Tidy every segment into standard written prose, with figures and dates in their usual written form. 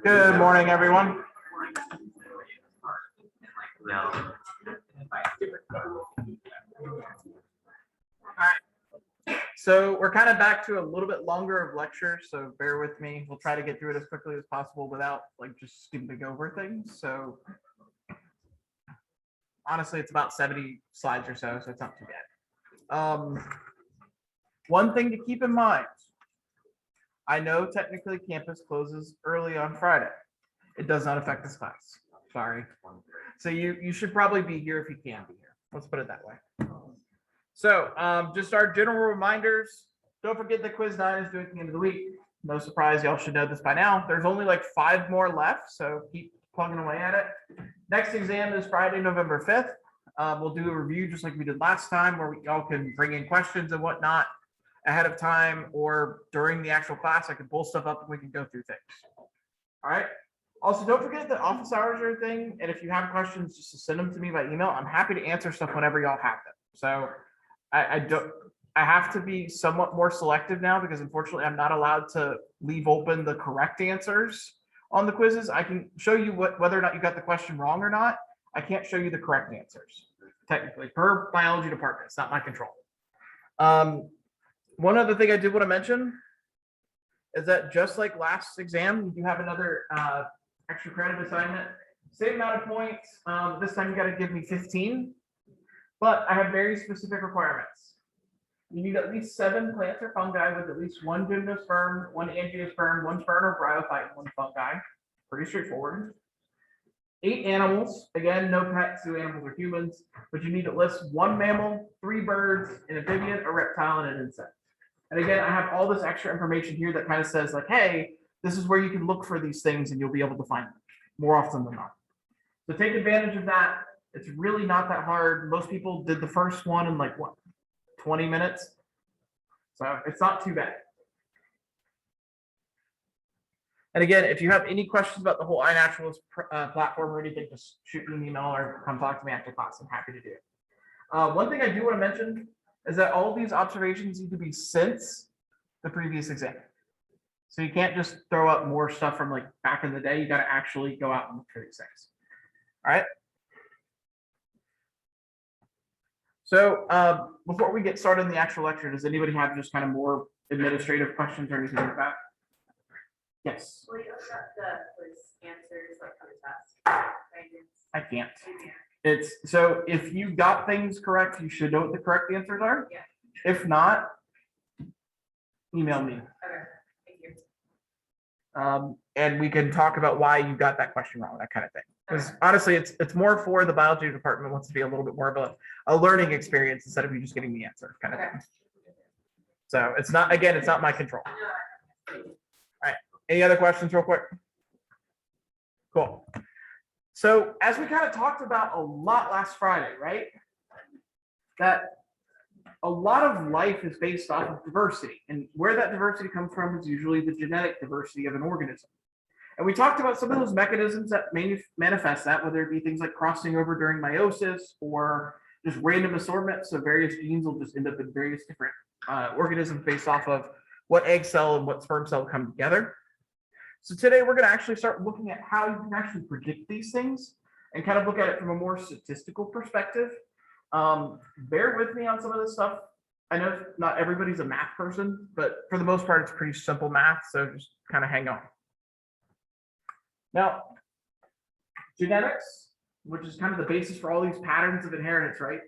Good morning, everyone. So we're kind of back to a little bit longer of lecture, so bear with me. We'll try to get through it as quickly as possible without like just skipping over things. So honestly, it's about 70 slides or so it's not too bad. One thing to keep in mind, I know technically campus closes early on Friday. It does not affect this class. Sorry. So you should probably be here if you can be here. Let's put it that way. So just our general reminders. Don't forget that quiz 9 is due at the end of the week. No surprise, y'all should know this by now. There's only like 5 more left, so keep plugging away at it. Next exam is Friday, November 5th. We'll do a review just like we did last time, where y'all can bring in questions and whatnot ahead of time or during the actual class. I can pull stuff up and we can go through things. All right. Also, don't forget that office hours are a thing. And if you have questions, just to send them to me by email. I'm happy to answer stuff whenever y'all have them. So I have to be somewhat more selective now because unfortunately I'm not allowed to leave open the correct answers on the quizzes. I can show you whether or not you got the question wrong or not. I can't show you the correct answers technically per biology department. It's not my control. One other thing I did want to mention is that just like last exam, you have another extra credit assignment, same amount of points. This time you got to give me 15, but I have very specific requirements. You need at least 7 plants or fungi with at least 1 gymnosperm, 1 angiosperm, 1 fern or bryophyte, and 1 fungi. Pretty straightforward. 8 animals. Again, no pets, no animals or humans, but you need at least 1 mammal, 3 birds, an amphibian, a reptile, and an insect. And again, I have all this extra information here that kind of says like, hey, this is where you can look for these things and you'll be able to find them more often than not. So take advantage of that. It's really not that hard. Most people did the first one in like what, 20 minutes. So it's not too bad. And again, if you have any questions about the whole iNaturalist platform or anything, just shoot me an email or come talk to me after class. I'm happy to do it. One thing I do want to mention is that all of these observations need to be since the previous exam. So you can't just throw up more stuff from like back in the day. You got to actually go out and look for these things. All right. So before we get started in the actual lecture, does anybody have just kind of more administrative questions or anything like that? Yes. Well, you got the quiz answers like on the test. I can't. It's so if you got things correct, you should know what the correct answers are. Yeah. If not, email me. Okay. Thank you. And we can talk about why you got that question wrong, that kind of thing. Because honestly, it's more for the biology department wants to be a little bit more of a learning experience instead of you just getting the answer kind of thing. So it's not, again, it's not my control. All right. Any other questions real quick? Cool. So as we kind of talked about a lot last Friday, right? That a lot of life is based off of diversity, and where that diversity comes from is usually the genetic diversity of an organism. And we talked about some of those mechanisms that manifest that, whether it be things like crossing over during meiosis or just random assortment. So various genes will just end up in various different organisms based off of what egg cell and what sperm cell come together. So today we're going to actually start looking at how you can actually predict these things and kind of look at it from a more statistical perspective. Bear with me on some of this stuff. I know not everybody's a math person, but for the most part, it's pretty simple math. So just kind of hang on. Now, genetics, which is kind of the basis for all these patterns of inheritance, right,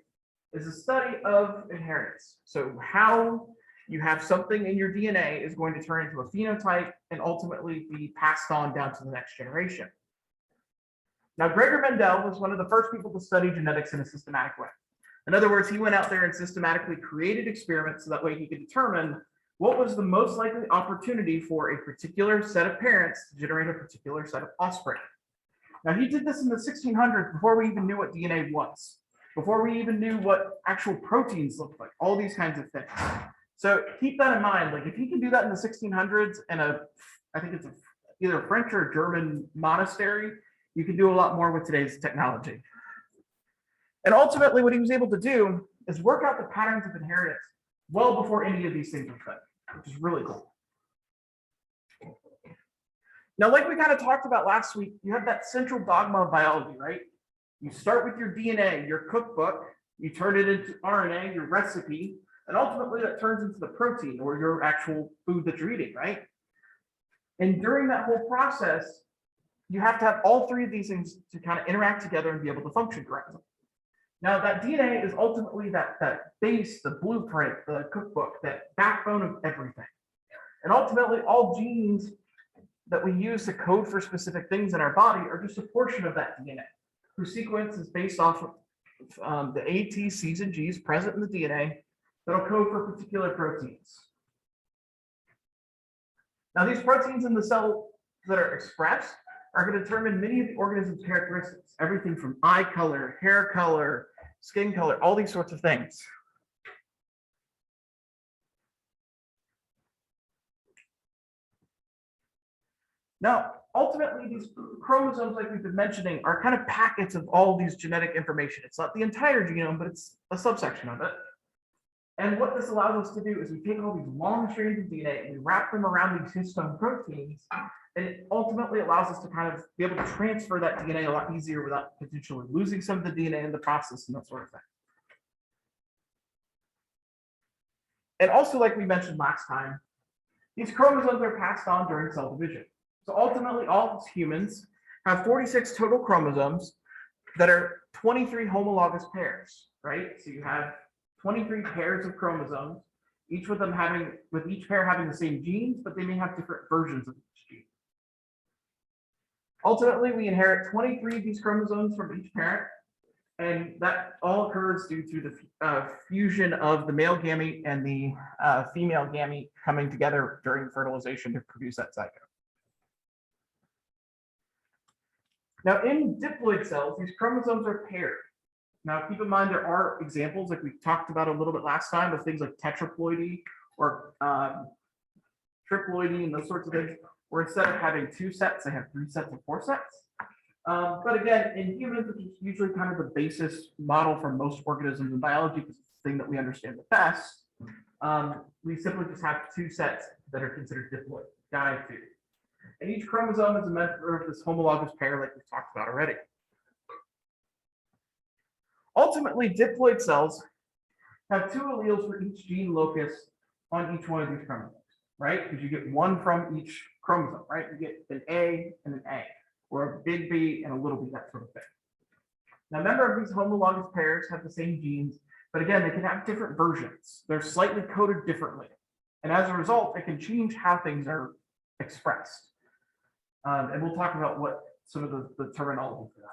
is a study of inheritance. So how you have something in your DNA is going to turn into a phenotype and ultimately be passed on down to the next generation. Now, Gregor Mendel was one of the first people to study genetics in a systematic way. In other words, he went out there and systematically created experiments so that way he could determine what was the most likely opportunity for a particular set of parents to generate a particular set of offspring. Now, he did this in the 1600s before we even knew what DNA was, before we even knew what actual proteins looked like, all these kinds of things. So keep that in mind. Like if he can do that in the 1600s in I think it's either a French or a German monastery, you can do a lot more with today's technology. And ultimately what he was able to do is work out the patterns of inheritance well before any of these things were studied, which is really cool. Now, like we kind of talked about last week, you have that central dogma of biology, right? You start with your DNA, your cookbook, you turn it into RNA, your recipe, and ultimately that turns into the protein or your actual food that you're eating, right? And during that whole process, you have to have all three of these things to kind of interact together and be able to function correctly. Now, that DNA is ultimately that base, the blueprint, the cookbook, that backbone of everything. And ultimately, all genes that we use to code for specific things in our body are just a portion of that DNA, whose sequence is based off of the A, T, C's, and G's present in the DNA that'll code for particular proteins. Now, these proteins in the cell that are expressed are going to determine many of the organism's characteristics, everything from eye color, hair color, skin color, all these sorts of things. Now, ultimately, these chromosomes, like we've been mentioning, are kind of packets of all these genetic information. It's not the entire genome, but it's a subsection of it. And what this allows us to do is we take all these long strands of DNA and we wrap them around these histone proteins, and it ultimately allows us to kind of be able to transfer that DNA a lot easier without potentially losing some of the DNA in the process and that sort of thing. And also, like we mentioned last time, these chromosomes are passed on during cell division. So ultimately, all humans have 46 total chromosomes that are 23 homologous pairs, right? So you have 23 pairs of chromosomes, each with each pair having the same genes, but they may have different versions of each gene. Ultimately, we inherit 23 of these chromosomes from each parent, and that all occurs due to the fusion of the male gamete and the female gamete coming together during fertilization to produce that zygote. Now, in diploid cells, these chromosomes are paired. Now, keep in mind, there are examples, like we talked about a little bit last time, of things like tetraploidy or triploidy and those sorts of things, where instead of having 2 sets, they have 3 sets or 4 sets. But again, in humans, which is usually kind of the basis model for most organisms in biology, because it's the thing that we understand the best, we simply just have 2 sets that are considered diploid, di2. And each chromosome is a member of this homologous pair, like we've talked about already. Ultimately, diploid cells have 2 alleles for each gene locus on each one of these chromosomes, right? Because you get 1 from each chromosome, right? You get an A and an A, or a big B and a little b, that sort of thing. Now, remember, these homologous pairs have the same genes, but again, they can have different versions. They're slightly coded differently. And as a result, it can change how things are expressed. And we'll talk about what some of the terminology for that.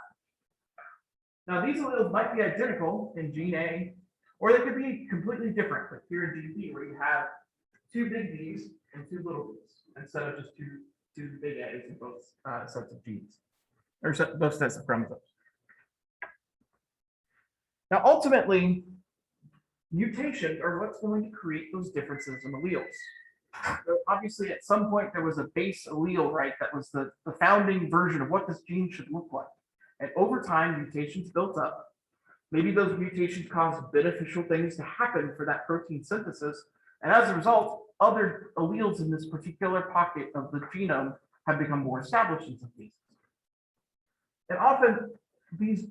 Now, these alleles might be identical in gene A, or they could be completely different, like here in gene B, where you have 2 big B's and 2 little b's, instead of just two big A's in both sets of genes, or both sets of chromosomes. Now, ultimately, mutations are what's going to create those differences in alleles. So obviously, at some point, there was a base allele, right? That was the founding version of what this gene should look like. And over time, mutations built up. Maybe those mutations caused beneficial things to happen for that protein synthesis. And as a result, other alleles in this particular pocket of the genome have become more established in some cases. And often, these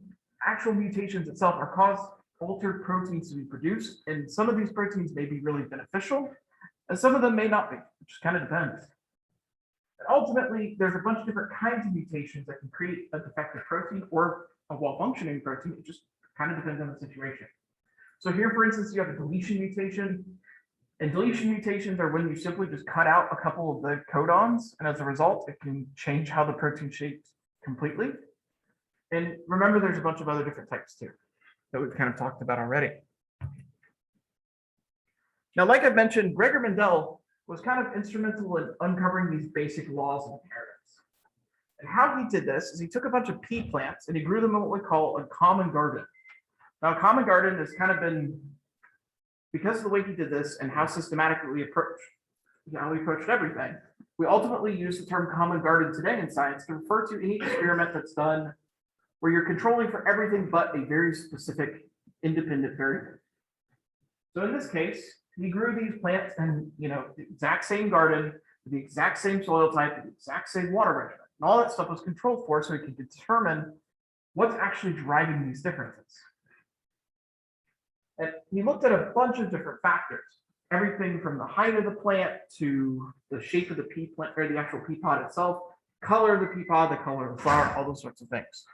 actual mutations itself are caused altered proteins to be produced. And some of these proteins may be really beneficial, and some of them may not be, which kind of depends. And ultimately, there's a bunch of different kinds of mutations that can create a defective protein or a well-functioning protein. It just kind of depends on the situation. So here, for instance, you have a deletion mutation. And deletion mutations are when you simply just cut out a couple of the codons, and as a result, it can change how the protein shapes completely. And remember, there's a bunch of other different types too that we've kind of talked about already. Now, like I mentioned, Gregor Mendel was kind of instrumental in uncovering these basic laws of inheritance. And how he did this is he took a bunch of pea plants and he grew them in what we call a common garden. Now, a common garden has kind of been, because of the way he did this and how systematically we approached everything, we ultimately use the term common garden today in science to refer to any experiment that's done where you're controlling for everything but a very specific independent variable. So in this case, he grew these plants in the exact same garden, the exact same soil type, the exact same water regimen. And all that stuff was controlled for so we could determine what's actually driving these differences. And he looked at a bunch of different factors, everything from the height of the plant to the shape of the pea plant or the actual pea pod itself, color of the pea pod, the color of the flower, all those sorts of things.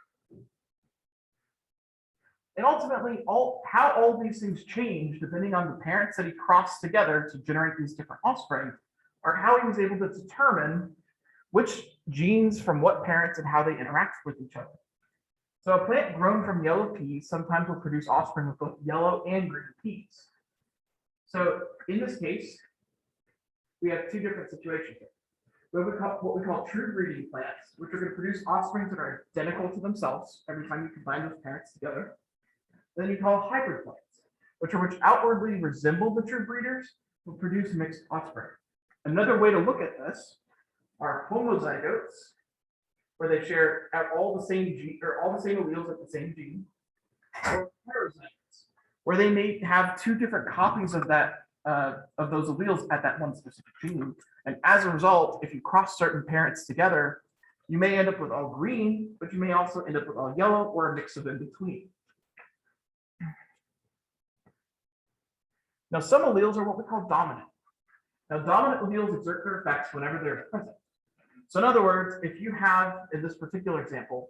And ultimately, how all these things change depending on the parents that he crossed together to generate these different offspring, or how he was able to determine which genes from what parents and how they interact with each other. So a plant grown from yellow peas sometimes will produce offspring with both yellow and green peas. So in this case, we have two different situations here. What we call true breeding plants, which are going to produce offspring that are identical to themselves every time you combine those parents together. Then you call hybrid plants, which outwardly resemble the true breeders, but produce mixed offspring. Another way to look at this are homozygotes, where they share all the same gene or all the same alleles at the same gene, or heterozygotes, where they may have two different copies of that of those alleles at that one specific gene. And as a result, if you cross certain parents together, you may end up with all green, but you may also end up with all yellow or a mix of in between. Now, some alleles are what we call dominant. Now, dominant alleles exert their effects whenever they're present. So in other words, if you have, in this particular example,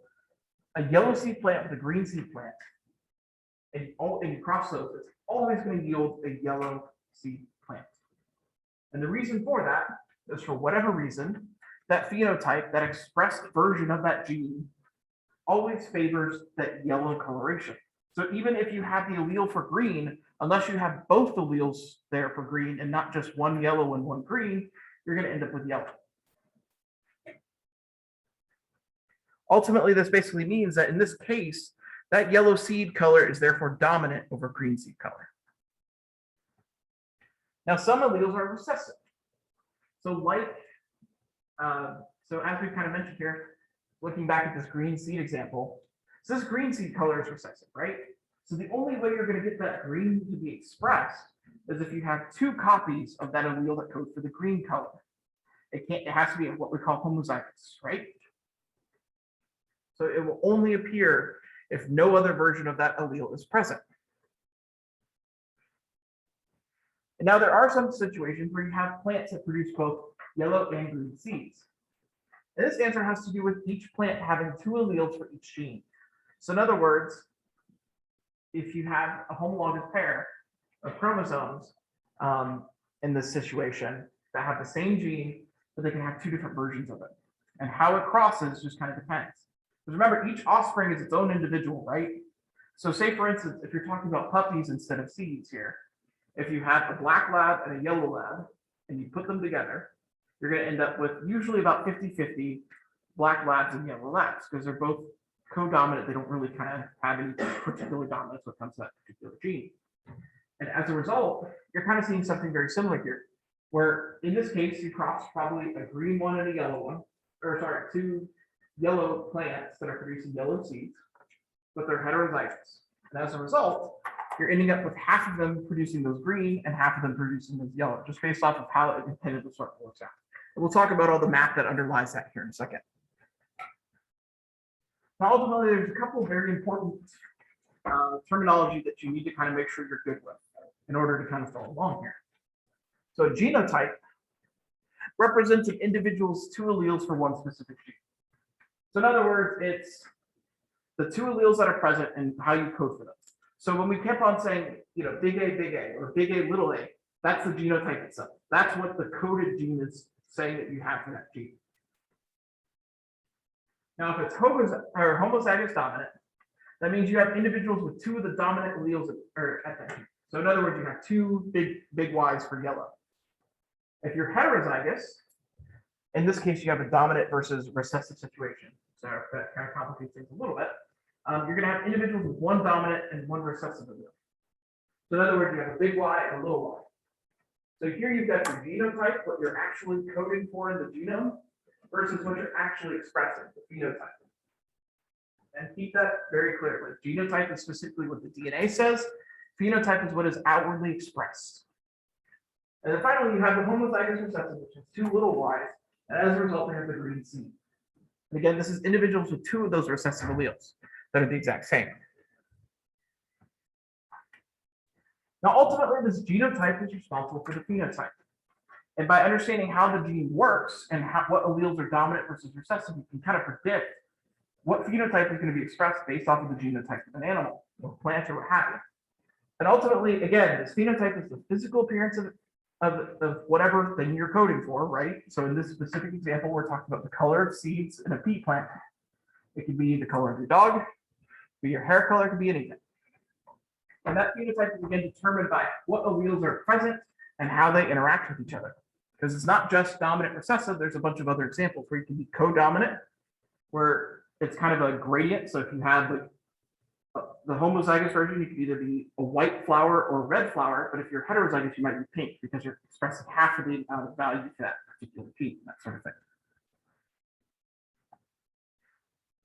a yellow seed plant with a green seed plant, and you cross those, it's always going to yield a yellow seed plant. And the reason for that is, for whatever reason, that phenotype, that expressed version of that gene, always favors that yellow coloration. So even if you have the allele for green, unless you have both alleles there for green and not just one yellow and one green, you're going to end up with yellow. Ultimately, this basically means that in this case, that yellow seed color is therefore dominant over green seed color. Now, some alleles are recessive. So as we kind of mentioned here, looking back at this green seed example, so this green seed color is recessive, right? So the only way you're going to get that green to be expressed is if you have two copies of that allele that codes for the green color. It has to be what we call homozygous, right? So it will only appear if no other version of that allele is present. And now there are some situations where you have plants that produce both yellow and green seeds. And this answer has to do with each plant having two alleles for each gene. So in other words, if you have a homologous pair of chromosomes in this situation that have the same gene, but they can have two different versions of it. And how it crosses just kind of depends. Because remember, each offspring is its own individual, right? So say, for instance, if you're talking about puppies instead of seeds here, if you have a black lab and a yellow lab, and you put them together, you're going to end up with usually about 50-50 black labs and yellow labs, because they're both co-dominant. They don't really kind of have any particular dominance when it comes to that particular gene. And as a result, you're kind of seeing something very similar here, where in this case, you cross probably a green one and a yellow one, or sorry, two yellow plants that are producing yellow seeds, but they're heterozygous. And as a result, you're ending up with half of them producing those green and half of them producing those yellow, just based off of how it intended to sort of works out. And we'll talk about all the math that underlies that here in a second. Now, ultimately, there's a couple of very important terminology that you need to kind of make sure you're good with in order to kind of follow along here. So a genotype represents an individual's two alleles for one specific gene. So in other words, it's the two alleles that are present and how you code for them. So when we kept on saying, big A, or big A, little a, that's the genotype itself. That's what the coded gene is saying that you have for that gene. Now, if it's homozygous dominant, that means you have individuals with two of the dominant alleles at that gene. So in other words, you have two big Ys for yellow. If you're heterozygous, in this case, you have a dominant versus recessive situation. So that kind of complicates things a little bit. You're going to have individuals with one dominant and one recessive allele. So in other words, you have a big Y and a little y. So here you've got your genotype, what you're actually coding for in the genome, versus what you're actually expressing, the phenotype. And keep that very clear. Genotype is specifically what the DNA says. Phenotype is what is outwardly expressed. And then finally, you have the homozygous recessive, which has two little y's, and as a result, they have the green seed. And again, this is individuals with two of those recessive alleles that are the exact same. Now, ultimately, this genotype is responsible for the phenotype. And by understanding how the gene works and what alleles are dominant versus recessive, you can kind of predict what phenotype is going to be expressed based off of the genotype of an animal or plant or what have you. And ultimately, again, this phenotype is the physical appearance of whatever thing you're coding for, right? So in this specific example, we're talking about the color of seeds in a pea plant. It could be the color of your dog, be your hair color, it could be anything. And that phenotype is again determined by what alleles are present and how they interact with each other. Because it's not just dominant recessive, there's a bunch of other examples where you can be codominant, where it's kind of a gradient. So if you have the homozygous version, you could either be a white flower or a red flower, but if you're heterozygous, you might be pink because you're expressing half of the amount of value for that particular gene, that sort of thing.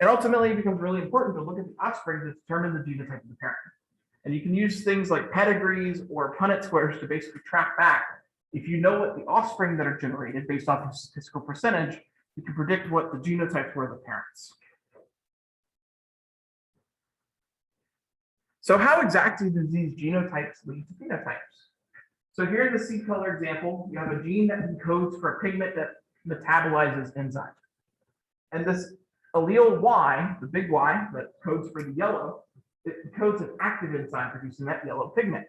And ultimately, it becomes really important to look at the offspring to determine the genotype of the parent. And you can use things like pedigrees or Punnett squares to basically track back. If you know what the offspring that are generated based off of statistical percentage, you can predict what the genotypes were of the parents. So how exactly do these genotypes lead to phenotypes? So here in the seed color example, you have a gene that encodes for a pigment that metabolizes enzyme. And this allele Y, the big Y that codes for the yellow, it encodes an active enzyme producing that yellow pigment.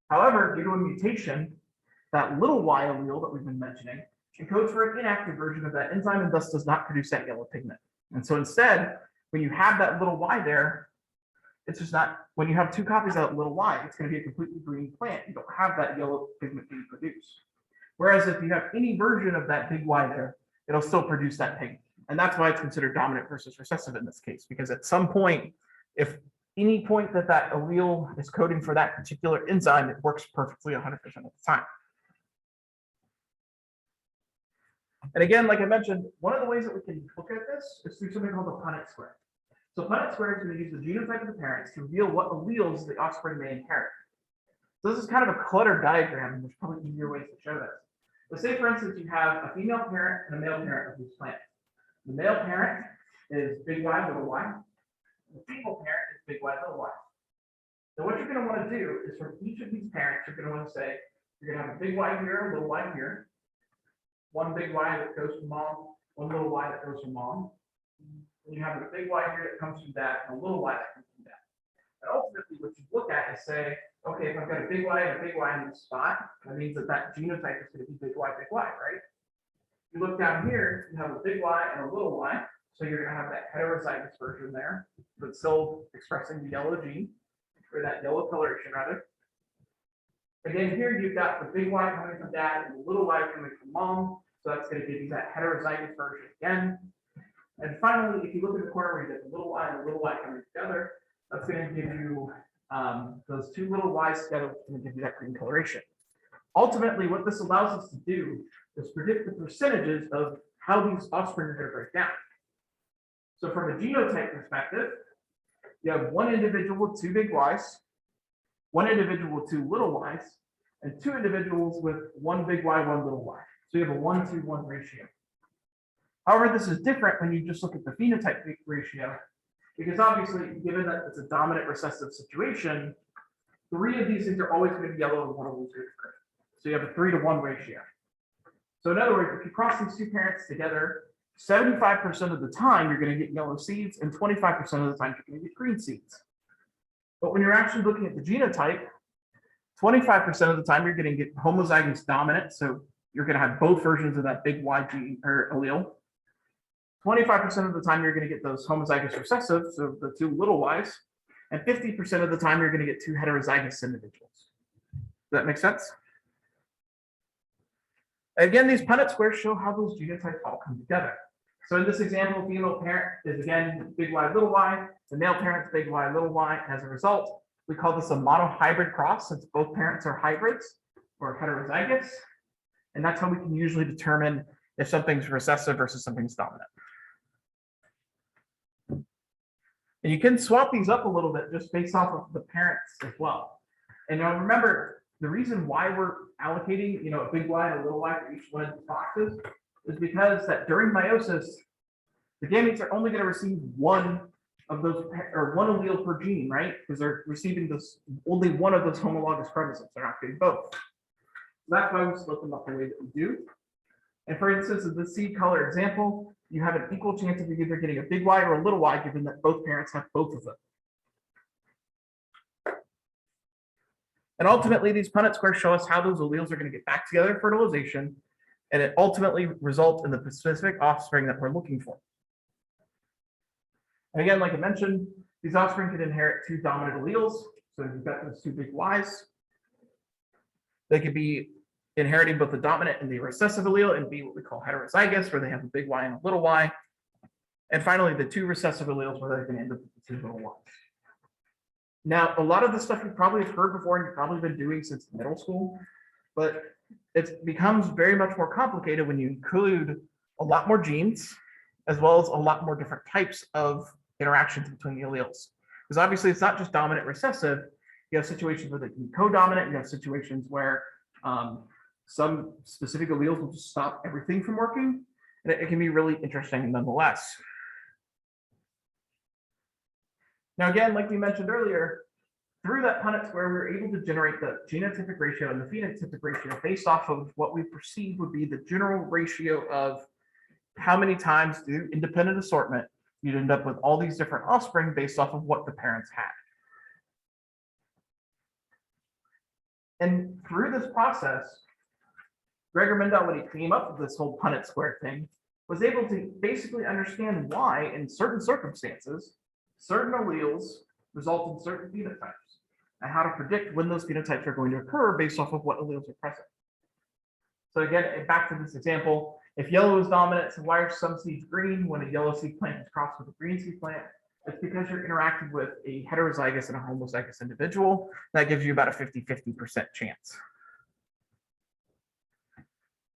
However, due to a mutation, that little y allele that we've been mentioning encodes for an inactive version of that enzyme and thus does not produce that yellow pigment. And so instead, when you have that little y there, it's just not, when you have two copies of that little y, it's going to be a completely green plant. You don't have that yellow pigment being produced. Whereas if you have any version of that big Y there, it'll still produce that pigment. And that's why it's considered dominant versus recessive in this case, because at some point, if any point that that allele is coding for that particular enzyme, it works perfectly 100% of the time. And again, like I mentioned, one of the ways that we can look at this is through something called the Punnett square. So Punnett square is going to use the genotype of the parents to reveal what alleles the offspring may inherit. So this is kind of a cluttered diagram, and there's probably easier ways to show this. Let's say, for instance, you have a female parent and a male parent of these plants. The male parent is big Y, little y. The female parent is big Y, little y. So what you're going to want to do is from each of these parents, you're going to want to say, you're going to have a big Y here, a little y here. One big Y that goes from mom, one little y that goes from mom. And you have a big Y here that comes from dad, and a little y that comes from dad. And ultimately, what you look at is say, okay, if I've got a big Y and a big Y in this spot, that means that that genotype is going to be big Y, right? You look down here, you have a big Y and a little y, so you're going to have that heterozygous version there, but still expressing the yellow gene, or that yellow coloration rather. Again, here you've got the big Y coming from dad and the little y coming from mom, so that's going to give you that heterozygous version again. And finally, if you look at the corner where you get the little y and the little y coming together, that's going to give you those two little y's together, which is going to give you that green coloration. Ultimately, what this allows us to do is predict the percentages of how these offspring are going to break down. So from a genotype perspective, you have one individual with two big Y's, one individual with two little y's, and two individuals with one big Y, one little y. So you have a 1-to-1 ratio. However, this is different when you just look at the phenotype ratio, because obviously, given that it's a dominant recessive situation, 3 of these things are always going to be yellow and 1 of these are green. So you have a 3-to-1 ratio. So in other words, if you cross these two parents together, 75% of the time you're going to get yellow seeds, and 25% of the time you're going to get green seeds. But when you're actually looking at the genotype, 25% of the time you're going to get homozygous dominant, so you're going to have both versions of that big Y gene or allele. 25% of the time you're going to get those homozygous recessive, so the two little y's, and 50% of the time you're going to get two heterozygous individuals. Does that make sense? Again, these Punnett squares show how those genotypes all come together. So in this example, female parent is again big Y, little y. The male parent's big Y, little y. As a result, we call this a monohybrid cross, since both parents are hybrids or heterozygous. And that's how we can usually determine if something's recessive versus something's dominant. And you can swap these up a little bit just based off of the parents as well. And now remember, the reason why we're allocating, a big Y and a little y for each one of these boxes is because that during meiosis, the gametes are only going to receive one of those, or one allele per gene, right? Because they're receiving this only one of those homologous chromosomes. They're not getting both. So that's why we split them up the way that we do. And for instance, in the seed color example, you have an equal chance of either getting a big Y or a little y, given that both parents have both of them. And ultimately, these Punnett squares show us how those alleles are going to get back together in fertilization, and it ultimately results in the specific offspring that we're looking for. And again, like I mentioned, these offspring can inherit two dominant alleles. So you've got those two big Ys. They could be inheriting both the dominant and the recessive allele and be what we call heterozygous, where they have a big Y and a little y. And finally, the two recessive alleles where they can end up with the two little y's. Now, a lot of the stuff you probably have heard before and you've probably been doing since middle school, but it becomes very much more complicated when you include a lot more genes, as well as a lot more different types of interactions between the alleles. Because obviously it's not just dominant recessive. You have situations where they can be co-dominant. You have situations where some specific alleles will just stop everything from working. And it can be really interesting nonetheless. Now, again, like we mentioned earlier, through that Punnett square, we were able to generate the genotypic ratio and the phenotypic ratio based off of what we perceive would be the general ratio of how many times through independent assortment you'd end up with all these different offspring based off of what the parents had. And through this process, Gregor Mendel, when he came up with this whole Punnett square thing, was able to basically understand why, in certain circumstances, certain alleles result in certain phenotypes, and how to predict when those phenotypes are going to occur based off of what alleles are present. So again, back to this example, if yellow is dominant, so why are some seeds green when a yellow seed plant is crossed with a green seed plant? It's because you're interacting with a heterozygous and a homozygous individual. That gives you about a 50-50% chance.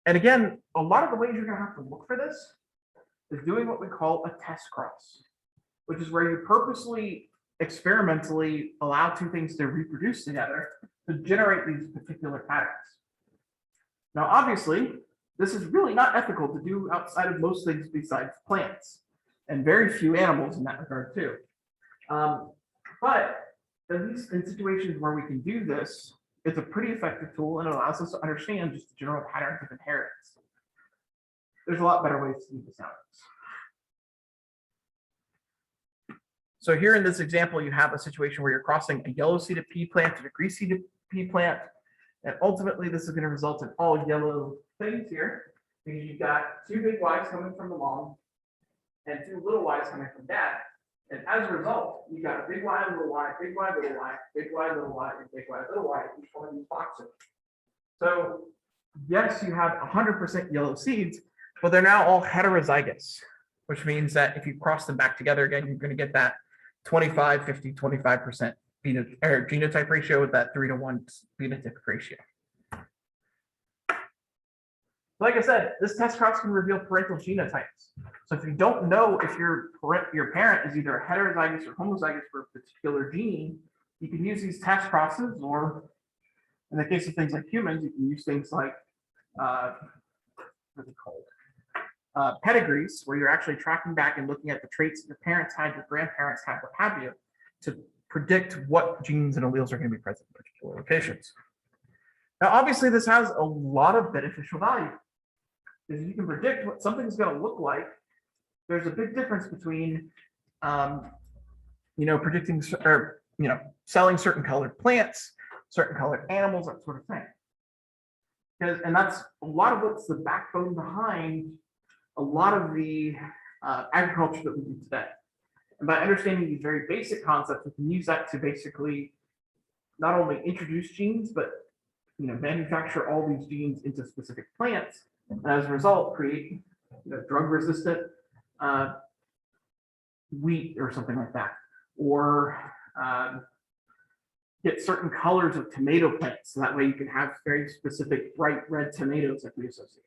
And again, a lot of the ways you're going to have to look for this is doing what we call a test cross, which is where you purposely, experimentally allow two things to reproduce together to generate these particular patterns. Now, obviously, this is really not ethical to do outside of most things besides plants, and very few animals in that regard too. But at least in situations where we can do this, it's a pretty effective tool and it allows us to understand just the general patterns of inheritance. There's a lot better ways to do this nowadays. So here in this example, you have a situation where you're crossing a yellow seeded pea plant and a green seeded pea plant. And ultimately, this is going to result in all yellow things here, because you've got two big Ys coming from the mom and two little Ys coming from dad. And as a result, you've got a big Y, little y, big Y, little y, big Y, little y, and big Y, little y in each one of these boxes. So yes, you have 100% yellow seeds, but they're now all heterozygous, which means that if you cross them back together again, you're going to get that 25, 50, 25% genotype ratio with that 3-to-1 phenotypic ratio. Like I said, this test cross can reveal parental genotypes. So if you don't know if your parent is either heterozygous or homozygous for a particular gene, you can use these test crosses, or in the case of things like humans, you can use things like what are they called? Pedigrees, where you're actually tracking back and looking at the traits that your parents had, your grandparents had, what have you, to predict what genes and alleles are going to be present in particular locations. Now, obviously, this has a lot of beneficial value, because you can predict what something's going to look like. There's a big difference between, predicting or selling certain colored plants, certain colored animals, that sort of thing. And that's a lot of what's the backbone behind a lot of the agriculture that we do today. And by understanding these very basic concepts, we can use that to basically not only introduce genes, but manufacture all these genes into specific plants, and as a result, create drug-resistant wheat or something like that, or get certain colors of tomato plants, so that way you can have very specific bright red tomatoes that we associate.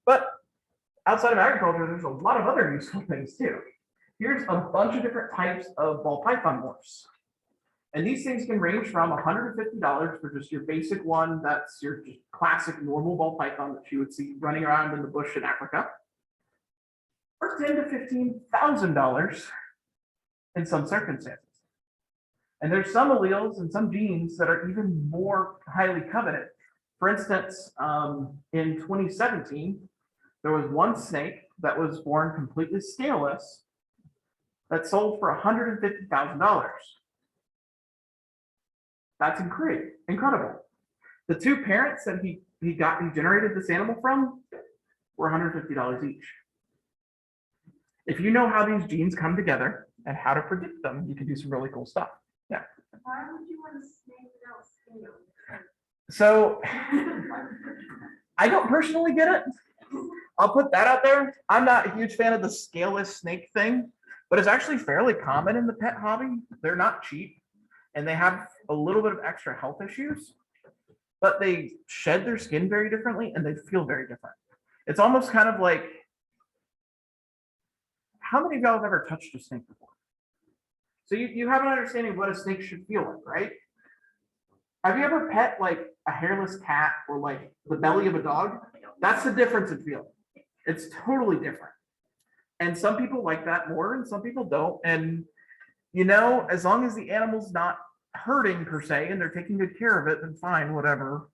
But outside of agriculture, there's a lot of other useful things too. Here's a bunch of different types of ball python morphs. And these things can range from $150 for just your basic one, that's your just classic normal ball python that you would see running around in the bush in Africa, or $10,000 to $15,000 in some circumstances. And there's some alleles and some genes that are even more highly coveted. For instance, in 2017, there was one snake that was born completely scaleless that sold for $150,000. That's incredible. The two parents that he generated this animal from were $150 each. If you know how these genes come together and how to predict them, you can do some really cool stuff. Yeah. Why would you want a snake without scales? So I don't personally get it. I'll put that out there. I'm not a huge fan of the scaleless snake thing, but it's actually fairly common in the pet hobby. They're not cheap and they have a little bit of extra health issues, but they shed their skin very differently and they feel very different. It's almost kind of like, how many of y'all have ever touched a snake before? So you have an understanding of what a snake should feel like, right? Have you ever pet like a hairless cat or like the belly of a dog? That's the difference in feeling. It's totally different. And some people like that more and some people don't. And you know, as long as the animal's not hurting per se and they're taking good care of it, then fine, whatever.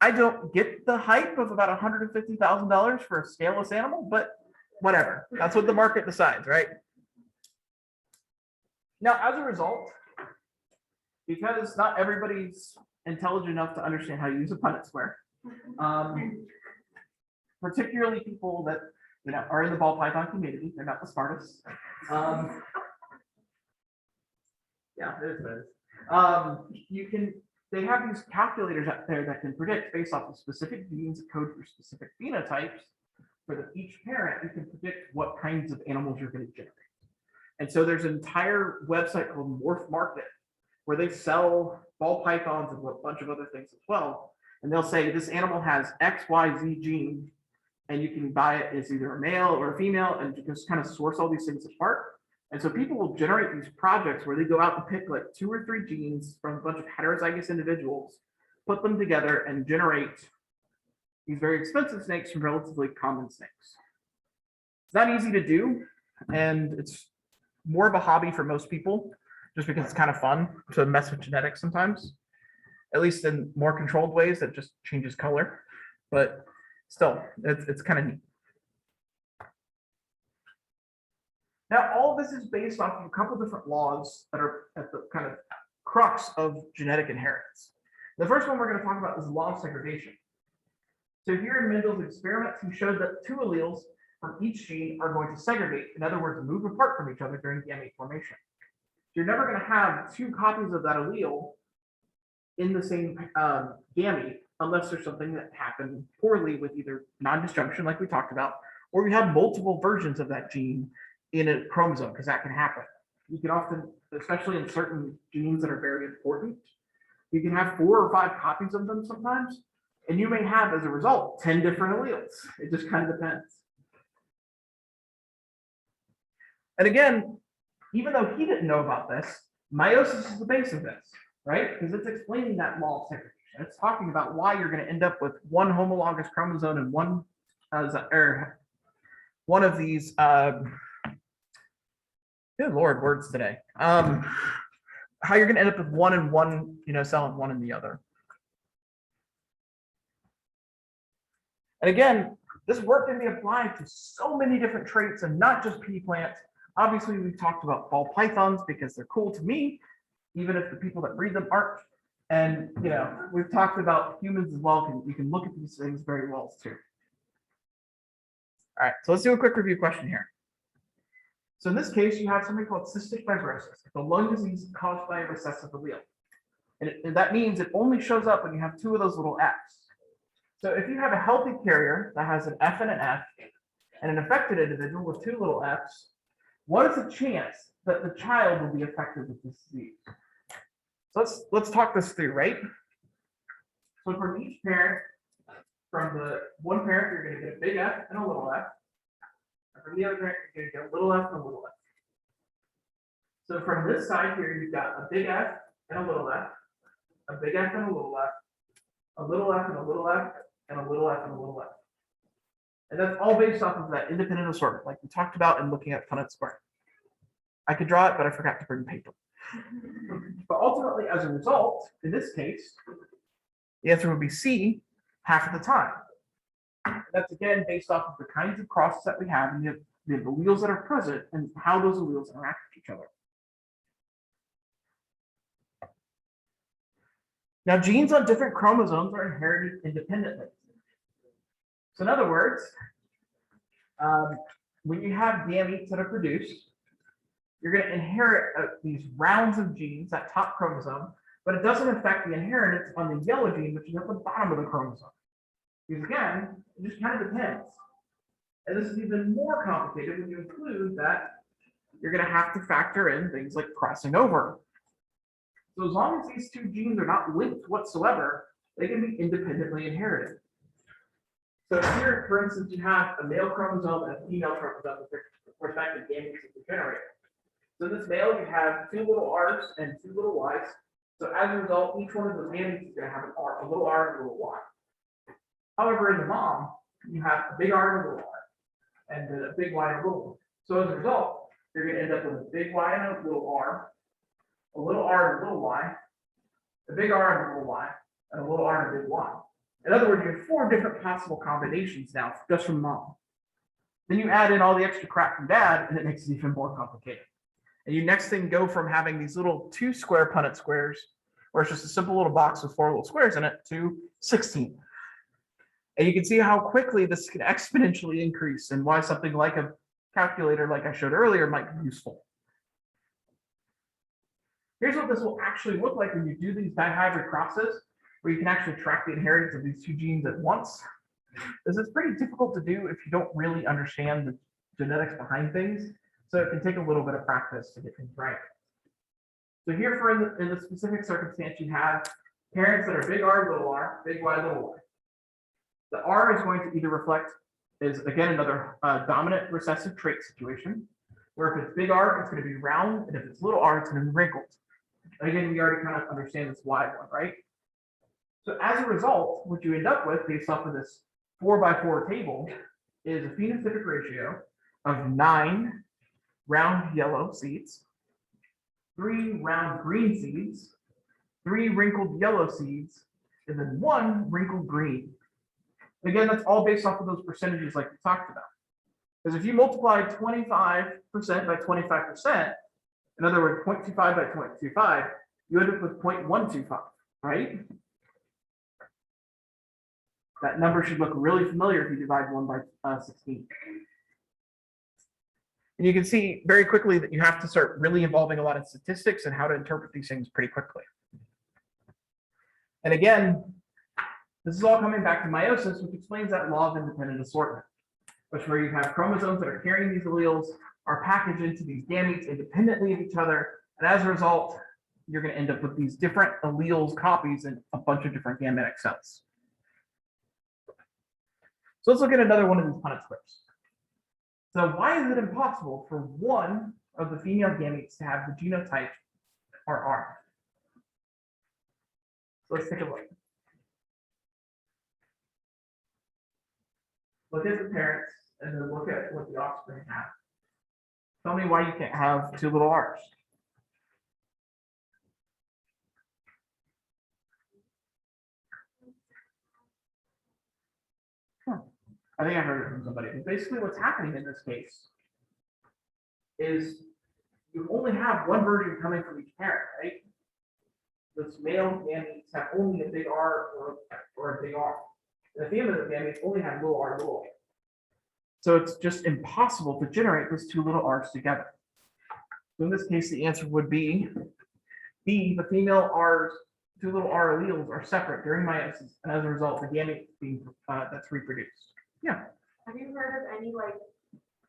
I don't get the hype of about $150,000 for a scaleless animal, but whatever. That's what the market decides, right? Now, as a result, because not everybody's intelligent enough to understand how to use a Punnett square, particularly people that are in the ball python community, they're not the smartest. Yeah, it is. They have these calculators out there that can predict based off of specific genes that code for specific phenotypes. For each parent, you can predict what kinds of animals you're going to generate. And so there's an entire website called Morph Market where they sell ball pythons and a bunch of other things as well. And they'll say this animal has XYZ gene, and you can buy it as either a male or a female, and you just kind of source all these things apart. And so people will generate these projects where they go out and pick like 2 or 3 genes from a bunch of heterozygous individuals, put them together and generate these very expensive snakes from relatively common snakes. It's not easy to do, and it's more of a hobby for most people, just because it's kind of fun to mess with genetics sometimes, at least in more controlled ways that just changes color. But still, it's kind of neat. Now, all of this is based off of a couple different laws that are at the kind of crux of genetic inheritance. The first one we're going to talk about is the law of segregation. So here in Mendel's experiments, he showed that 2 alleles from each gene are going to segregate, in other words, move apart from each other during gamete formation. So you're never going to have 2 copies of that allele in the same gamete unless there's something that happened poorly with either non-disjunction, like we talked about, or you have multiple versions of that gene in a chromosome, because that can happen. You can often, especially in certain genes that are very important, you can have 4 or 5 copies of them sometimes, and you may have, as a result, 10 different alleles. It just kind of depends. And again, even though he didn't know about this, meiosis is the base of this, right? Because it's explaining that law of segregation. It's talking about why you're going to end up with one homologous chromosome and one of these. Good Lord, words today. How you're going to end up with one in one, cell and one in the other. And again, this work can be applied to so many different traits and not just pea plants. Obviously, we've talked about ball pythons because they're cool to me, even if the people that breed them aren't. And we've talked about humans as well. You can look at these things very well too. All right, so let's do a quick review question here. So in this case, you have something called cystic fibrosis. It's a lung disease caused by a recessive allele. And that means it only shows up when you have 2 of those little Fs. So if you have a healthy carrier that has an F and an F, and an affected individual with 2 little Fs, what is the chance that the child will be affected with this disease? So let's talk this through, right? So from each parent, from the one parent, you're going to get a big F and a little F. And from the other parent, you're going to get a little F and a little F. So from this side here, you've got a big F and a little f, a big F and a little f, a little f and a little f, and a little f and a little f. And that's all based off of that independent assortment, like we talked about in looking at Punnett square. I could draw it, but I forgot to bring paper. But ultimately, as a result, in this case, the answer would be C half of the time. And that's again based off of the kinds of crosses that we have and the alleles that are present and how those alleles interact with each other. Now, genes on different chromosomes are inherited independently. So in other words, when you have gametes that are produced, you're going to inherit these rounds of genes, that top chromosome, but it doesn't affect the inheritance on the yellow gene, which is at the bottom of the chromosome. Because again, it just kind of depends. And this is even more complicated when you include that you're going to have to factor in things like crossing over. So as long as these two genes are not linked whatsoever, they can be independently inherited. So here, for instance, you have a male chromosome and a female chromosome with respective gametes that we generate. So in this male, you have 2 little R's and 2 little Y's. So as a result, each one of those gametes is going to have an R, a little R and a little Y. However, in the mom, you have a big R and a little R, and a big Y and a little one. So as a result, you're going to end up with a big Y and a little R and a little Y, a big R and a little Y, and a little R and a big Y. In other words, you have 4 different possible combinations now just from mom. Then you add in all the extra crap from dad, and it makes it even more complicated. And you next thing go from having these little 2 square Punnett squares, where it's just a simple little box with 4 little squares in it, to 16. And you can see how quickly this can exponentially increase and why something like a calculator, like I showed earlier, might be useful. Here's what this will actually look like when you do these dihybrid crosses, where you can actually track the inheritance of these 2 genes at once. This is pretty difficult to do if you don't really understand the genetics behind things. So it can take a little bit of practice to get things right. So here, in the specific circumstance, you have parents that are big R, big Y, little y. The R is going to either reflect, is again another dominant recessive trait situation, where if it's big R, it's going to be round, and if it's little r, it's going to be wrinkled. Again, we already kind of understand this Y one, right? So as a result, what you end up with, based off of this 4x4 table, is a phenotypic ratio of 9 round yellow seeds, 3 round green seeds, 3 wrinkled yellow seeds, and then 1 wrinkled green. Again, that's all based off of those percentages like we talked about. Because if you multiply 25% by 25%, in other words, 0.25 by 0.25, you end up with 0.125, right? That number should look really familiar if you divide 1 by 16. And you can see very quickly that you have to start really involving a lot of statistics and how to interpret these things pretty quickly. And again, this is all coming back to meiosis, which explains that law of independent assortment, which where you have chromosomes that are carrying these alleles are packaged into these gametes independently of each other. And as a result, you're going to end up with these different alleles copies in a bunch of different gametic cells. So let's look at another one of these Punnett squares. So why is it impossible for one of the female gametes to have the genotype RR? So let's take a look. Look at the parents and then look at what the offspring have. Tell me why you can't have 2 little R's. I think I heard it from somebody. But basically what's happening in this case is you only have one version coming from each parent, right? This male gametes have only a big R or a big R. And the female gametes only have little r, little r. So it's just impossible to generate those 2 little r's together. So in this case, the answer would be B, the female r's, 2 little r alleles are separate during meiosis, and as a result, the gamete being that's reproduced. Yeah. Have you heard of any like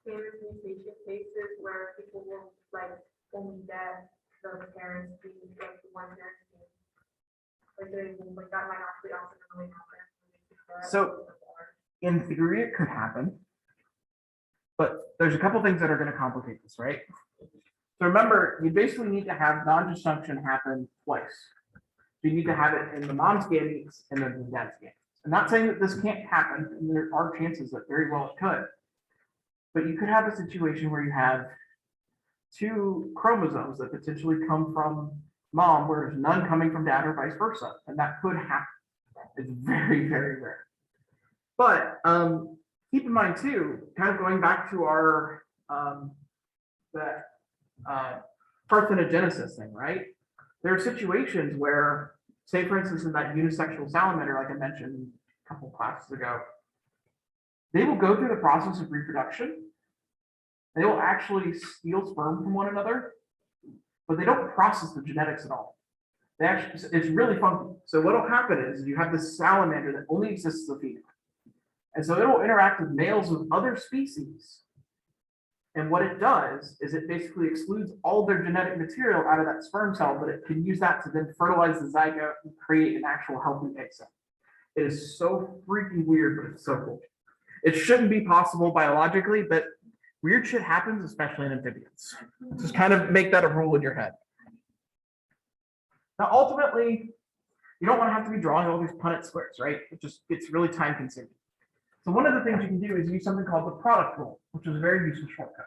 famous mutation cases where people will like only get the parents being like the one parent being like that might actually also really happen? So in theory, it could happen, but there's a couple things that are going to complicate this, right? So remember, you basically need to have non-disjunction happen twice. So you need to have it in the mom's gametes and then the dad's gametes. I'm not saying that this can't happen, and there are chances that very well it could. But you could have a situation where you have two chromosomes that potentially come from mom, where there's none coming from dad or vice versa. And that could happen. It's very, very rare. But keep in mind too, kind of going back to our parthenogenesis thing, right? There are situations where, say for instance, in that unisexual salamander, like I mentioned a couple classes ago, they will go through the process of reproduction. They will actually steal sperm from one another, but they don't process the genetics at all. They actually, it's really funky. So what will happen is you have this salamander that only exists as a female. And so it'll interact with males of other species. And what it does is it basically excludes all their genetic material out of that sperm cell, but it can use that to then fertilize the zygote and create an actual healthy egg cell. It is so freaking weird, but it's so cool. It shouldn't be possible biologically, but weird shit happens, especially in amphibians. Just kind of make that a rule in your head. Now, ultimately, you don't want to have to be drawing all these Punnett squares, right? It's really time consuming. So one of the things you can do is use something called the product rule, which is a very useful shortcut.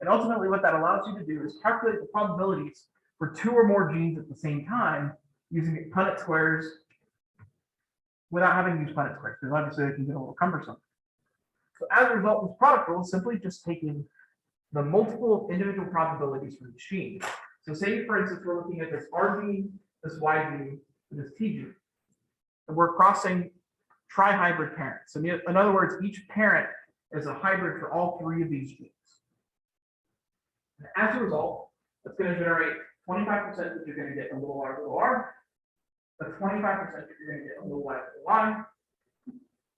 And ultimately what that allows you to do is calculate the probabilities for two or more genes at the same time using Punnett squares without having to use Punnett squares, because obviously they can get a little cumbersome. So as a result, this product rule is simply just taking the multiple individual probabilities for each gene. So say, for instance, we're looking at this R gene, this Y gene, and this T gene. And we're crossing trihybrid parents. So in other words, each parent is a hybrid for all three of these genes. And as a result, that's going to generate 25% that you're going to get a little r, a 25% that you're going to get a little y,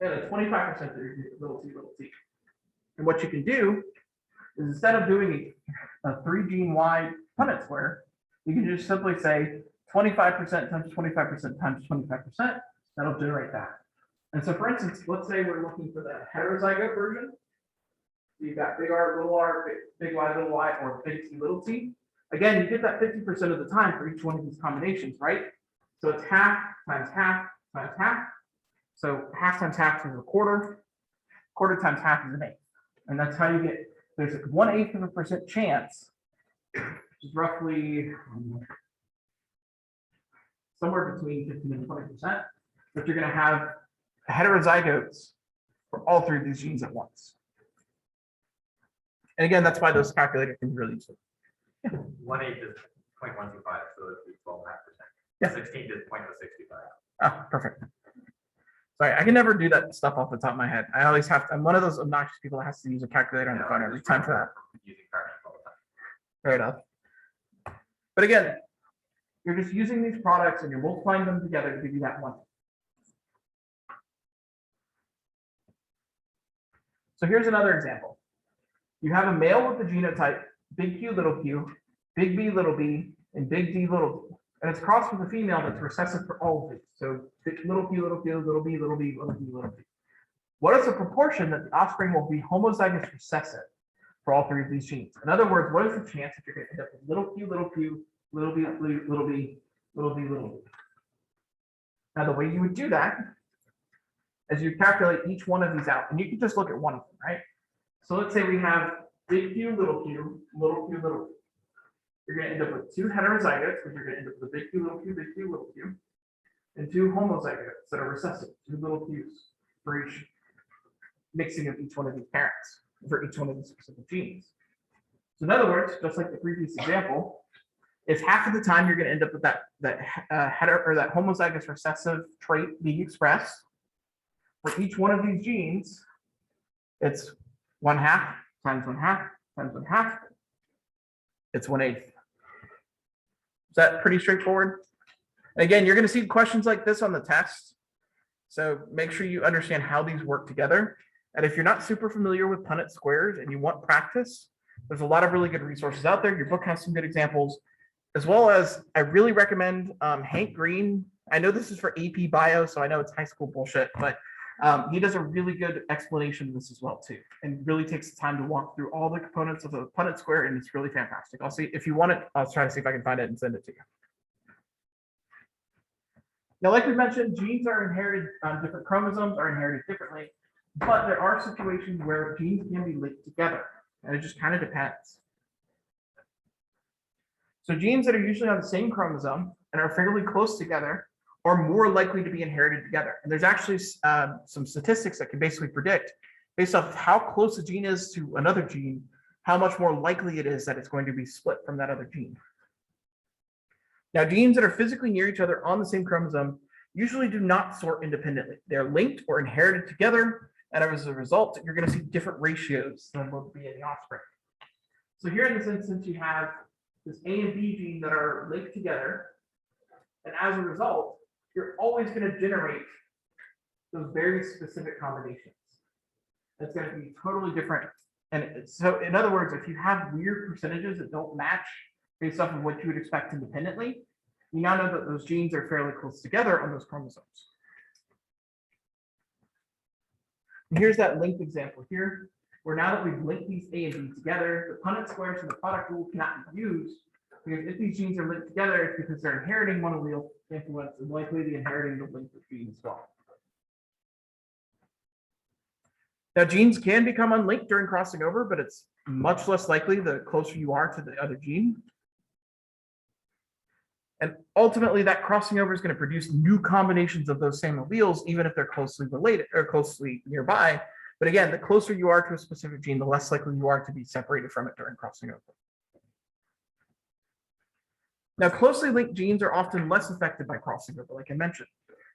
and a 25% that you're going to get little t. And what you can do is instead of doing a 3 gene Y Punnett square, you can just simply say 25% times 25% times 25%. That'll generate that. And so, for instance, let's say we're looking for the heterozygote version. So you've got big R, big Y, little y, or big T, little t. Again, you get that 50% of the time for each one of these combinations, right? So it's half times half times half. So half times half is a quarter. Quarter times half is an eighth. And that's how you get, there's a 1/8% chance, which is roughly somewhere between 15 and 20%, that you're going to have heterozygotes for all three of these genes at once. And again, that's why those calculators can be really useful. 1/8 is 0.125, so it'd be 12.5%. Yeah. 16 is 0.065. Ah, perfect. Sorry, I can never do that stuff off the top of my head. I always have to, I'm one of those obnoxious people that has to use a calculator on the phone every time for that. Using Cartman all the time. Fair enough. But again, you're just using these products and you're multiplying them together to give you that one. So here's another example. You have a male with the genotype big Q, little q, big B, little b, and big D, little d. And it's crossed with a female that's recessive for all of these. So little q, little q, little b, little b, little b, little b. What is the proportion that the offspring will be homozygous recessive for all three of these genes? In other words, what is the chance that you're going to end up with little q, little b, little b, little b, little b? Now, the way you would do that is you calculate each one of these out, and you can just look at one of them, right? So let's say we have big Q, little q, little q, little q. You're going to end up with two heterozygotes, which you're going to end up with a big Q, little q, and two homozygotes that are recessive, two little q's for each mixing of each one of these parents, for each one of these specific genes. So in other words, just like the previous example, if half of the time you're going to end up with that homozygous recessive trait being expressed, for each one of these genes, it's 1/2 times 1/2 times 1/2. It's 1/8. Is that pretty straightforward? And again, you're going to see questions like this on the test. So make sure you understand how these work together. And if you're not super familiar with Punnett squares and you want practice, there's a lot of really good resources out there. Your book has some good examples, as well as I really recommend Hank Green. I know this is for AP Bio, so I know it's high school bullshit, but He does a really good explanation of this as well too, and really takes the time to walk through all the components of the Punnett square, and it's really fantastic. I'll see if you want it. I'll try to see if I can find it and send it to you. Now, like we mentioned, genes are inherited on different chromosomes, are inherited differently, but there are situations where genes can be linked together, and it just kind of depends. So genes that are usually on the same chromosome and are fairly close together are more likely to be inherited together. And there's actually some statistics that can basically predict, based off of how close a gene is to another gene, how much more likely it is that it's going to be split from that other gene. Now, genes that are physically near each other on the same chromosome usually do not sort independently. They're linked or inherited together, and as a result, you're going to see different ratios than will be in the offspring. So here in this instance, you have this A and B gene that are linked together, and as a result, you're always going to generate those very specific combinations. That's going to be totally different. And so, in other words, if you have weird percentages that don't match based off of what you would expect independently, you now know that those genes are fairly close together on those chromosomes. And here's that linked example here, where now that we've linked these A and B together, the Punnett squares and the product rule cannot be used, because if these genes are linked together, it's because they're inheriting one allele influence and likely the inheriting the linked gene as well. Now, genes can become unlinked during crossing over, but it's much less likely the closer you are to the other gene. And ultimately, that crossing over is going to produce new combinations of those same alleles, even if they're closely related or closely nearby. But again, the closer you are to a specific gene, the less likely you are to be separated from it during crossing over. Now, closely linked genes are often less affected by crossing over, like I mentioned.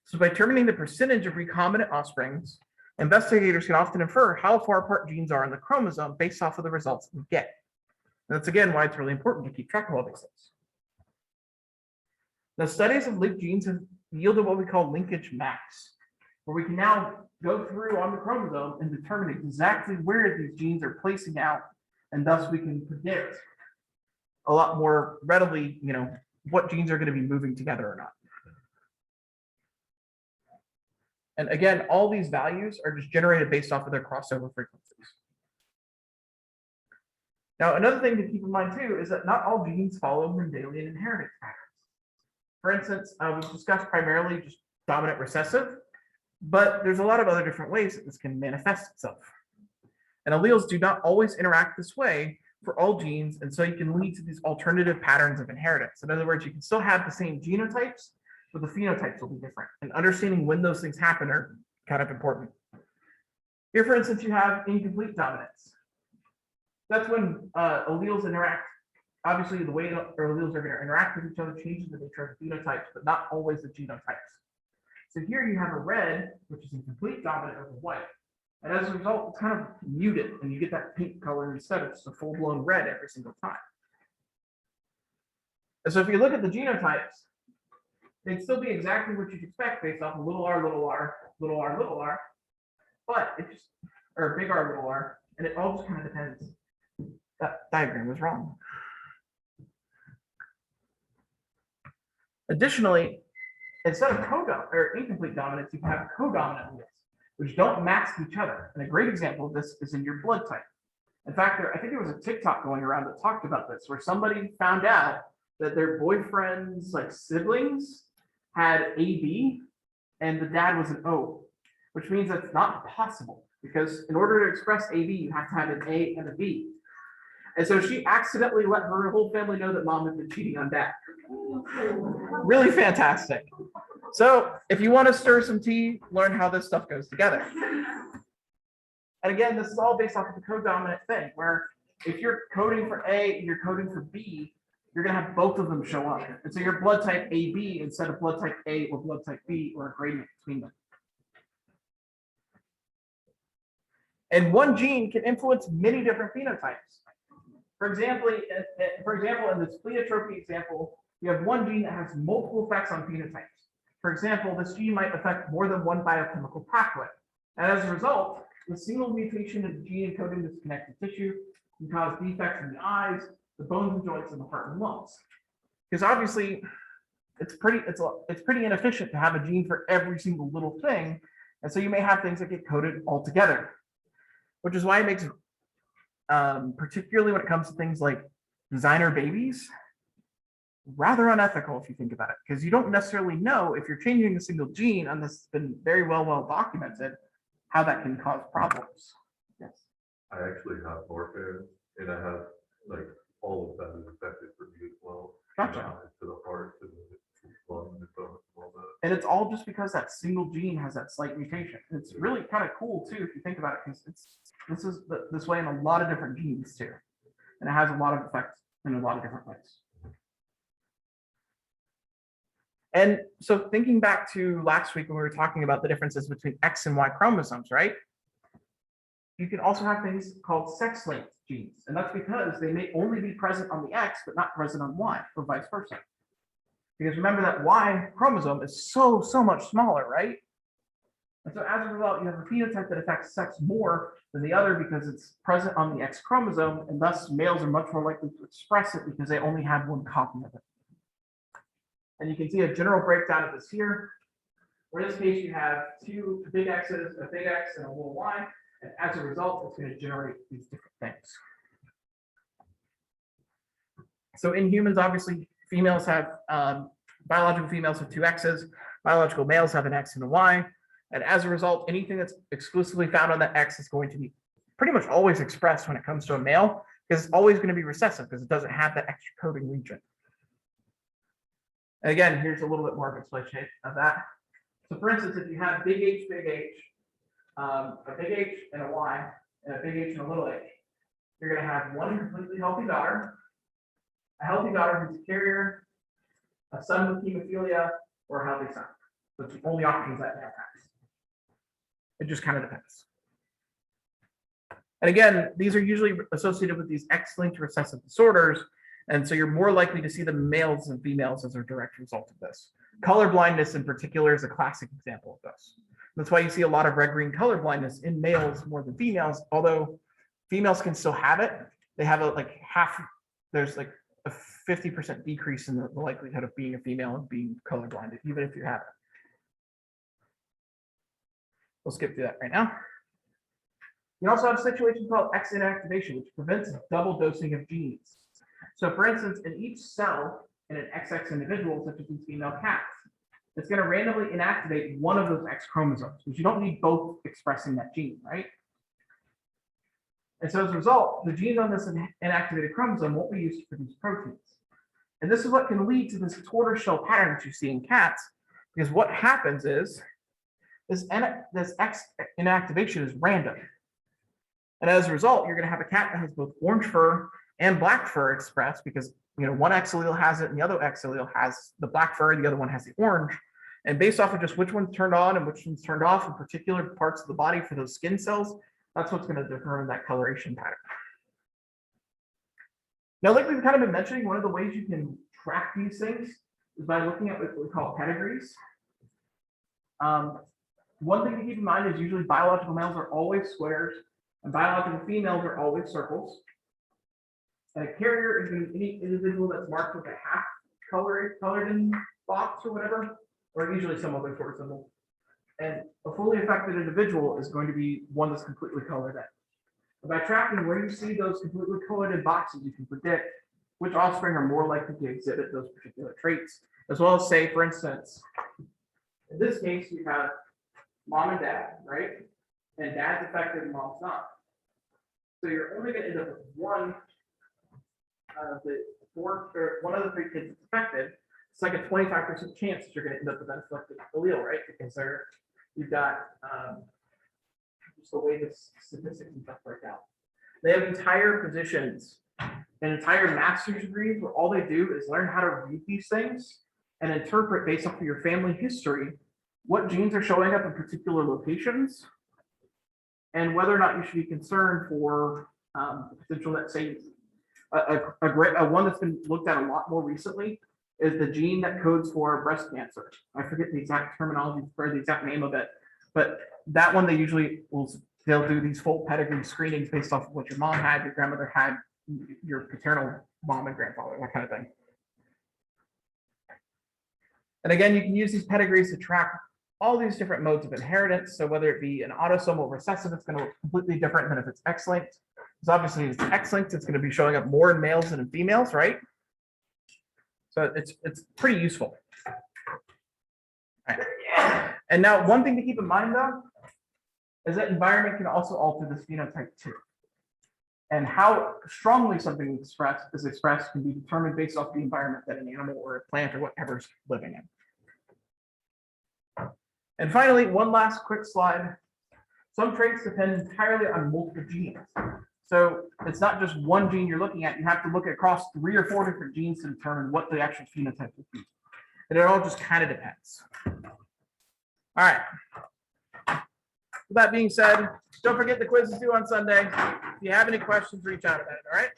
So by determining the percentage of recombinant offsprings, investigators can often infer how far apart genes are in the chromosome based off of the results we get. And that's again why it's really important to keep track of all these things. Now, studies of linked genes have yielded what we call linkage maps, where we can now go through on the chromosome and determine exactly where these genes are placing out, and thus we can predict a lot more readily, what genes are going to be moving together or not. And again, all these values are just generated based off of their crossover frequencies. Now, another thing to keep in mind too is that not all genes follow Mendelian inheritance patterns. For instance, we've discussed primarily just dominant recessive, but there's a lot of other different ways that this can manifest itself. And alleles do not always interact this way for all genes, and so you can lead to these alternative patterns of inheritance. In other words, you can still have the same genotypes, but the phenotypes will be different. And understanding when those things happen are kind of important. Here, for instance, you have incomplete dominance. That's when alleles interact. Obviously, the way alleles are going to interact with each other changes the nature of the phenotypes, but not always the genotypes. So here you have a red, which is incomplete dominant over white. And as a result, it's kind of muted, and you get that pink color instead of just a full-blown red every single time. And so if you look at the genotypes, they'd still be exactly what you'd expect based off of little r, little r, little r, little r, but it just, or big R, little r, and it all just kind of depends. That diagram was wrong. Additionally, instead of incomplete dominance, you can have codominant alleles, which don't mask each other. And a great example of this is in your blood type. In fact, I think there was a TikTok going around that talked about this, where somebody found out that their boyfriend's siblings had AB and the dad was an O, which means that's not possible, because in order to express AB, you have to have an A and a B. And so she accidentally let her whole family know that mom had been cheating on dad. Really fantastic. So if you want to stir some tea, learn how this stuff goes together. And again, this is all based off of the codominant thing, where if you're coding for A and you're coding for B, you're going to have both of them show up. And so your blood type AB instead of blood type A or blood type B, or a gradient between them. And one gene can influence many different phenotypes. For example, in this pleiotropy example, you have one gene that has multiple effects on phenotypes. For example, this gene might affect more than one biochemical pathway. And as a result, the single mutation in the gene encoding this connective tissue can cause defects in the eyes, the bones and joints, and the heart and lungs. Because obviously, it's pretty inefficient to have a gene for every single little thing. And so you may have things that get coded altogether, which is why it makes, particularly when it comes to things like designer babies, rather unethical if you think about it, because you don't necessarily know if you're changing a single gene, unless it's been very well documented, how that can cause problems. Yes. I actually have more parents, and I have like all of that is affected for me as well. Gotcha. To the heart, to the lung, and all that. And it's all just because that single gene has that slight mutation. It's really kind of cool too, if you think about it, because this way in a lot of different genes too. And it has a lot of effects in a lot of different ways. And so thinking back to last week when we were talking about the differences between X and Y chromosomes, right? You can also have things called sex-linked genes. And that's because they may only be present on the X, but not present on Y, or vice versa. Because remember that Y chromosome is so much smaller, right? And so as a result, you have a phenotype that affects sex more than the other because it's present on the X chromosome, and thus males are much more likely to express it because they only have one copy of it. And you can see a general breakdown of this here, where in this case you have two big X's, a big X, and a little Y, and as a result, it's going to generate these different things. So in humans, obviously, females have, biological females have two X's, biological males have an X and a Y, and as a result, anything that's exclusively found on that X is going to be pretty much always expressed when it comes to a male, because it's always going to be recessive because it doesn't have that extra coding region. And again, here's a little bit more of an explanation of that. So for instance, if you have big H, a big H and a Y, and a big H and a little h, you're going to have one completely healthy daughter, a healthy daughter who's a carrier, a son with hemophilia, or a healthy son. That's the only options that male has. It just kind of depends. And again, these are usually associated with these X-linked recessive disorders. And so you're more likely to see the males and females as a direct result of this. Color blindness in particular is a classic example of this. That's why you see a lot of red-green color blindness in males more than females, although females can still have it. They have there's like a 50% decrease in the likelihood of being a female and being colorblinded, even if you have it. We'll skip through that right now. You also have a situation called X inactivation, which prevents double dosing of genes. So for instance, in each cell in an XX individual, such as these female cats, it's going to randomly inactivate one of those X chromosomes, because you don't need both expressing that gene, right? And so as a result, the genes on this inactivated chromosome won't be used to produce proteins. And this is what can lead to this tortoiseshell pattern that you see in cats, because what happens is this X inactivation is random. And as a result, you're going to have a cat that has both orange fur and black fur expressed, because one X allele has it and the other X allele has the black fur, the other one has the orange. And based off of just which one's turned on and which one's turned off in particular parts of the body for those skin cells, that's what's going to determine that coloration pattern. Now, like we've kind of been mentioning, one of the ways you can track these things is by looking at what we call pedigrees. One thing to keep in mind is usually biological males are always squares and biological females are always circles. And a carrier is any individual that's marked with a half colored in box or whatever, or usually some other sort of symbol. And a fully affected individual is going to be one that's completely colored in. And by tracking where you see those completely colored in boxes, you can predict which offspring are more likely to exhibit those particular traits, as well as say, for instance, in this case, you have mom and dad, right? And dad's affected and mom's not. So you're only going to end up with one of the three kids that's affected. It's like a 25% chance that you're going to end up with an affected allele, right? Because you've got just the way the statistics and stuff work out. They have entire positions and entire master's degrees where all they do is learn how to read these things and interpret based off of your family history what genes are showing up in particular locations and whether or not you should be concerned for the potential that, say, one that's been looked at a lot more recently is the gene that codes for breast cancer. I forget the exact terminology or the exact name of it, but that one they'll do these full pedigree screenings based off of what your mom had, your grandmother had, your paternal mom and grandfather, that kind of thing. And again, you can use these pedigrees to track all these different modes of inheritance. So whether it be an autosomal recessive, it's going to look completely different than if it's X-linked. Because obviously, if it's X-linked, it's going to be showing up more in males than in females, right? So it's pretty useful. All right. And now, one thing to keep in mind, though, is that environment can also alter this phenotype too. And how strongly something is expressed can be determined based off the environment that an animal or a plant or whatever's living in. And finally, one last quick slide. Some traits depend entirely on multiple genes. So it's not just one gene you're looking at. You have to look across 3 or 4 different genes to determine what the actual phenotype will be. And it all just kind of depends. All right. With that being said, don't forget the quiz is due on Sunday. If you have any questions, reach out about it, all right?